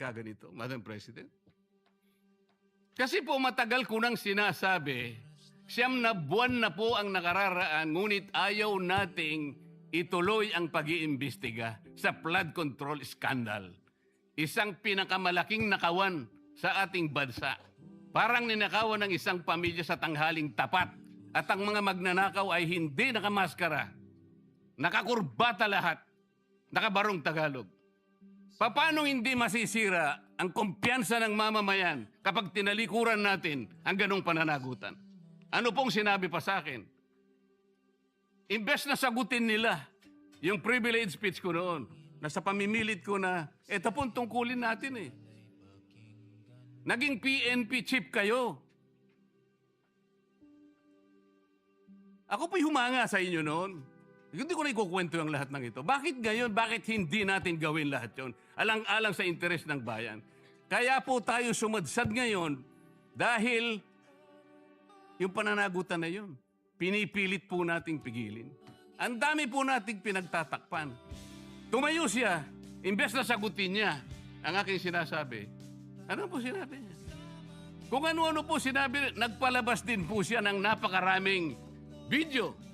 kaganito, Madam President? Kasi po matagal ko nang sinasabi, 9 na buwan na po ang nakararaan, ngunit ayaw nating ituloy ang pag-iimbestiga sa flood control scandal. Isang pinakamalaking nakawan sa ating bansa. Parang ninakawan ng isang pamilya sa tanghaling tapat at ang mga magnanakaw ay hindi nakamaskara. Nakakurbata lahat. Nakabarong Tagalog. Paano hindi masisira ang kumpiyansa ng mamamayan kapag tinalikuran natin ang ganong pananagutan? Ano pong sinabi pa sa akin? Imbes na sagutin nila yung privilege speech ko noon, nasa pamimilit ko na, eto pong tungkulin natin eh. Naging PNP chief kayo. Ako po'y humanga sa inyo noon. Hindi ko na ikukwento ang lahat ng ito. Bakit ngayon? Bakit hindi natin gawin lahat yon? Alang-alang sa interes ng bayan. Kaya po tayo sumadsad ngayon dahil yung pananagutan na yun, pinipilit po nating pigilin. Ang dami po nating pinagtatakpan. Tumayo siya, imbes na sagutin niya ang aking sinasabi. Ano po sinabi niya? Kung ano-ano po sinabi, nagpalabas din po siya ng napakaraming video